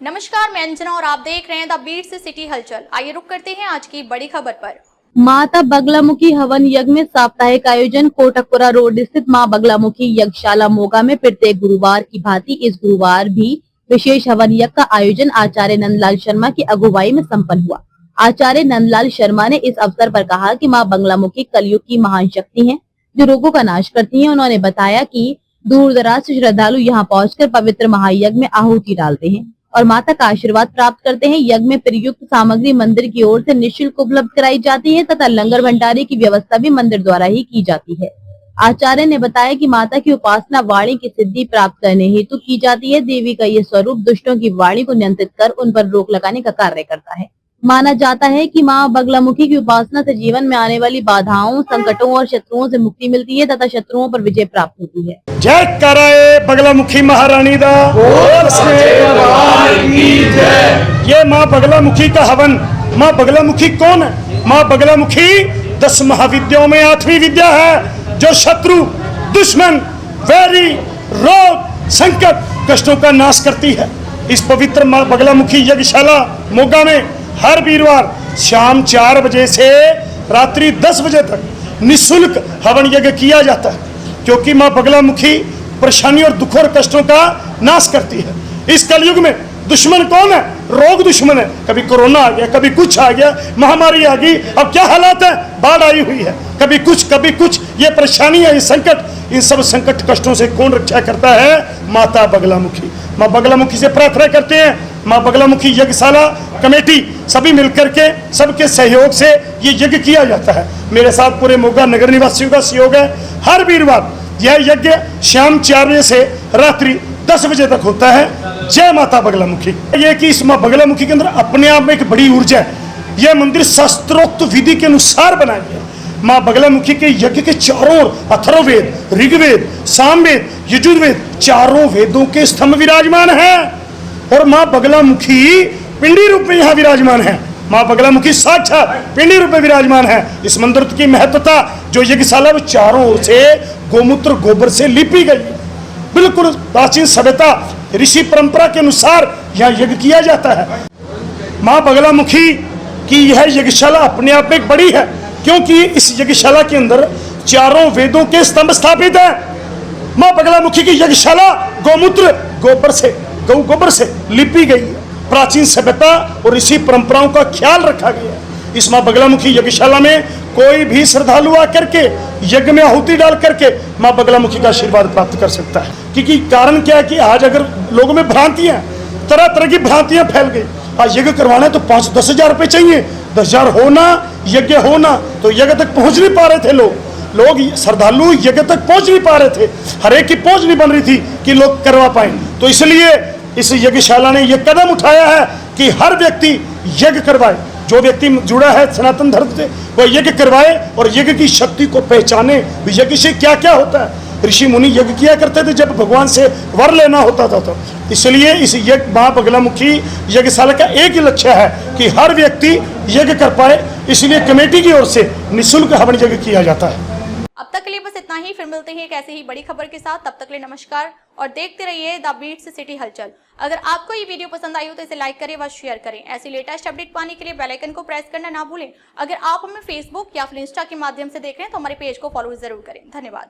नमस्कार, मैं अंजना और आप देख रहे हैं द बीट से सिटी हलचल। आइए रुक करते हैं आज की बड़ी खबर पर। माता बगलामुखी हवन यज्ञ में साप्ताहिक आयोजन। कोटकपुरा रोड स्थित मां बगलामुखी यज्ञशाला मोगा में प्रत्येक गुरुवार की भांति इस गुरुवार भी विशेष हवन यज्ञ का आयोजन आचार्य नंदलाल शर्मा की अगुवाई में संपन्न हुआ। आचार्य नंदलाल शर्मा ने इस अवसर पर कहा कि मां बगलामुखी कलयुग की महान शक्ति है जो रोगों का नाश करती है। उन्होंने बताया कि दूर दराज से श्रद्धालु यहाँ पहुंचकर पवित्र महायज्ञ में आहुति डालते हैं और माता का आशीर्वाद प्राप्त करते हैं। यज्ञ में प्रयुक्त सामग्री मंदिर की ओर से निःशुल्क उपलब्ध कराई जाती है तथा लंगर भंडारे की व्यवस्था भी मंदिर द्वारा ही की जाती है। आचार्य ने बताया कि माता की उपासना वाणी की सिद्धि प्राप्त करने हेतु की जाती है। देवी का ये स्वरूप दुष्टों की वाणी को नियंत्रित कर उन पर रोक लगाने का कार्य करता है। माना जाता है कि मां बगलामुखी की उपासना से जीवन में आने वाली बाधाओं, संकटों और शत्रुओं से मुक्ति मिलती है तथा शत्रुओं पर विजय प्राप्त होती है। जय कराए बगलामुखी महारानी दा ये माँ बगलामुखी का हवन। माँ बगलामुखी कौन है? माँ बगलामुखी 10 महाविद्याओं में 8वीं विद्या है जो शत्रु, दुश्मन, वैरी, रोग, संकट, कष्टों का नाश करती है। इस पवित्र माँ बगलामुखी यज्ञशाला मोगा में हर वीरवार शाम 4 बजे से रात्रि 10 बजे तक निःशुल्क हवन यज्ञ किया जाता है क्योंकि माँ बगलामुखी परेशानी और दुखों और कष्टों का नाश करती है। इस कलयुग में दुश्मन कौन है? रोग दुश्मन है। कभी कोरोना आ गया, कभी कुछ आ गया, महामारी आ गई। अब क्या हालात है? बाढ़ आई हुई है, कभी कुछ। ये परेशानी है, ये संकट, इन सब संकट कष्टों से कौन रक्षा करता है? माता बगलामुखी। माँ बगलामुखी से प्रार्थना करते हैं। माँ बगलामुखी यज्ञशाला कमेटी सभी मिलकर के सबके सहयोग से ये यज्ञ किया जाता है। मेरे साथ पूरे मोगा नगर निवासियों का सहयोग है। हर वीरवार यह यज्ञ शाम 4 बजे से रात्रि 10 बजे तक होता है। जय माता बगलामुखी। ये कि इस माँ बगलामुखी के अंदर अपने आप में एक बड़ी ऊर्जा है। यह मंदिर शास्त्रोक्त विधि के अनुसार बनाया गया। माँ बगलामुखी के यज्ञ के चारों ओर अथर्ववेद, ऋग्वेद, सामवेद, यजुर्वेद, चारों वेदों के स्तंभ विराजमान है और माँ बगलामुखी पिंडी रूप में यहाँ विराजमान है। माँ बगलामुखी साक्षात पिंडी रूप में विराजमान है। इस मंदिर की महत्वता जो यज्ञशाला में चारों ओर से गोमूत्र गोबर से लिपी गई है। बिल्कुल प्राचीन सभ्यता ऋषि परंपरा के अनुसार यहाँ यज्ञ किया जाता है। माँ बगलामुखी की यह यज्ञशाला अपने आप में एक बड़ी है क्योंकि इस यज्ञशाला के अंदर चारों वेदों के स्तंभ स्थापित है। माँ बगलामुखी की यज्ञशाला गोमूत्र गोबर से लिपी गई है। प्राचीन सभ्यता और ऋषि परंपराओं का ख्याल रखा गया है। इस माँ बगलामुखी यज्ञशाला में कोई भी श्रद्धालु आकर के यज्ञ में आहुति डाल करके माँ बगलामुखी का आशीर्वाद प्राप्त कर सकता है। क्योंकि कारण क्या है कि आज अगर लोगों में भ्रांतियां, तरह तरह की भ्रांतियां फैल गई। आज यज्ञ करवाना है तो 5-10 हजार रुपये चाहिए। 10 हजार होना, यज्ञ होना, तो यज्ञ तक पहुंच नहीं पा रहे थे लोग श्रद्धालु यज्ञ तक पहुंच नहीं पा रहे थे। हर एक की पहुंच नहीं बन रही थी कि लोग करवा पाए। तो इसलिए इस यज्ञशाला ने यह कदम उठाया है कि हर व्यक्ति यज्ञ करवाए। जो व्यक्ति जुड़ा है सनातन धर्म से वो यज्ञ करवाए और यज्ञ की शक्ति को पहचाने। यज्ञ से क्या क्या होता है? ऋषि मुनि यज्ञ किया करते थे जब भगवान से वर लेना होता था। तो इसलिए इस यज्ञ माँ बगलामुखी यज्ञशाला का एक ही लक्ष्य है कि हर व्यक्ति यज्ञ कर पाए। इसलिए कमेटी की ओर से निःशुल्क हवन यज्ञ किया जाता है। अब तक के लिए बस इतना ही। फिर मिलते हैं एक ऐसे ही बड़ी खबर के साथ। तब तक के लिए नमस्कार और देखते रहिए द बीट से सिटी हलचल। अगर आपको ये वीडियो पसंद आई हो तो इसे लाइक करें व शेयर करें। ऐसी लेटेस्ट अपडेट पाने के लिए बेल आइकन को प्रेस करना ना भूलें। अगर आप हमें फेसबुक या फिर इंस्टा के माध्यम से देख रहे हैं तो हमारे पेज को फॉलो जरूर करें। धन्यवाद।